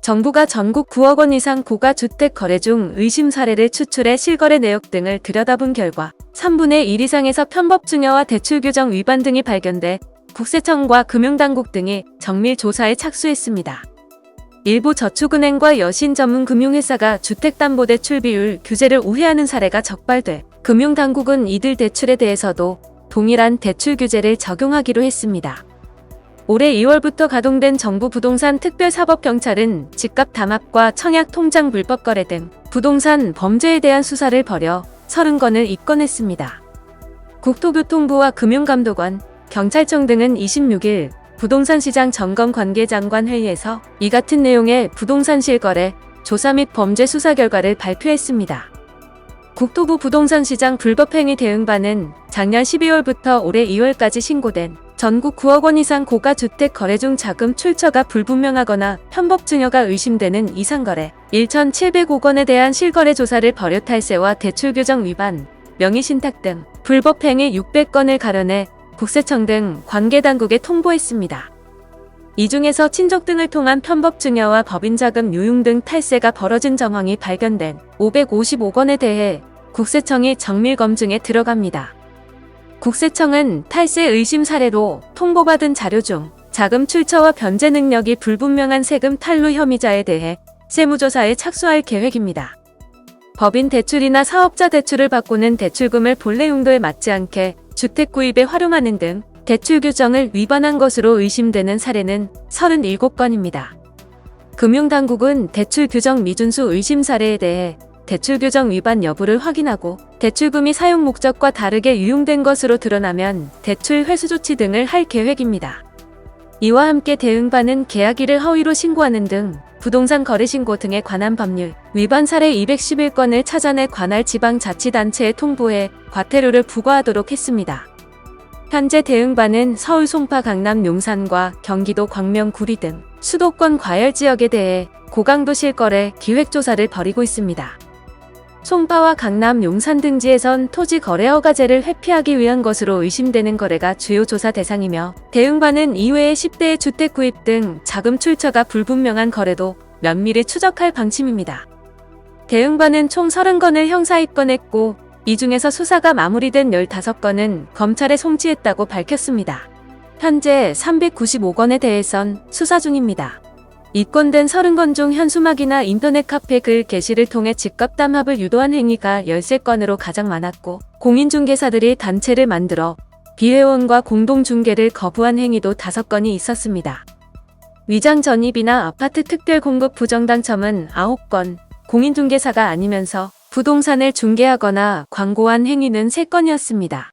정부가 전국 9억 원 이상 고가 주택 거래 중 의심 사례를 추출해 실거래 내역 등을 들여다본 결과 3분의 1 이상에서 편법 증여와 대출 규정 위반 등이 발견돼 국세청과 금융당국 등이 정밀 조사에 착수했습니다. 일부 저축은행과 여신 전문 금융회사가 주택담보대출 비율 규제를 우회하는 사례가 적발돼 금융당국은 이들 대출에 대해서도 동일한 대출 규제를 적용하기로 했습니다. 올해 2월부터 가동된 정부 부동산 특별사법경찰은 집값 담합과 청약 통장 불법 거래 등 부동산 범죄에 대한 수사를 벌여 30건을 입건했습니다. 국토교통부와 금융감독원, 경찰청 등은 26일 부동산 시장 점검 관계장관 회의에서 이 같은 내용의 부동산 실거래, 조사 및 범죄 수사 결과를 발표했습니다. 국토부 부동산시장 불법행위 대응반은 작년 12월부터 올해 2월까지 신고된 전국 9억 원 이상 고가 주택 거래 중 자금 출처가 불분명하거나 편법 증여가 의심되는 이상거래 1,705건에 대한 실거래 조사를 벌여 탈세와 대출 규정 위반, 명의신탁 등 불법행위 600건을 가려내 국세청 등 관계당국에 통보했습니다. 이 중에서 친족 등을 통한 편법 증여와 법인자금 유용 등 탈세가 벌어진 정황이 발견된 555건에 대해 국세청이 정밀 검증에 들어갑니다. 국세청은 탈세 의심 사례로 통보받은 자료 중 자금 출처와 변제 능력이 불분명한 세금 탈루 혐의자에 대해 세무조사에 착수할 계획입니다. 법인 대출이나 사업자 대출을 받고는 대출금을 본래 용도에 맞지 않게 주택 구입에 활용하는 등 대출 규정을 위반한 것으로 의심되는 사례는 37건입니다. 금융당국은 대출 규정 미준수 의심 사례에 대해 대출 규정 위반 여부를 확인하고 대출금이 사용 목적과 다르게 유용된 것으로 드러나면 대출 회수 조치 등을 할 계획입니다. 이와 함께 대응반은 계약일을 허위로 신고하는 등 부동산 거래 신고 등에 관한 법률 위반 사례 211건을 찾아내 관할 지방자치단체에 통보해 과태료를 부과하도록 했습니다. 현재 대응반은 서울 송파 강남 용산과 경기도 광명 구리 등 수도권 과열 지역에 대해 고강도 실거래 기획조사를 벌이고 있습니다. 송파와 강남 용산 등지에선 토지 거래 허가제를 회피하기 위한 것으로 의심되는 거래가 주요 조사 대상이며 대응반은 이외의 10대의 주택 구입 등 자금 출처가 불분명한 거래도 면밀히 추적할 방침입니다. 대응반은 총 30건을 형사 입건했고 이 중에서 수사가 마무리된 15건은 검찰에 송치했다고 밝혔습니다. 현재 395건에 대해선 수사 중입니다. 입건된 30건 중 현수막이나 인터넷 카페 글 게시를 통해 집값 담합을 유도한 행위가 13건으로 가장 많았고 공인중개사들이 단체를 만들어 비회원과 공동중개를 거부한 행위도 5건이 있었습니다. 위장 전입이나 아파트 특별 공급 부정당첨은 9건, 공인중개사가 아니면서 부동산을 중개하거나 광고한 행위는 3건이었습니다.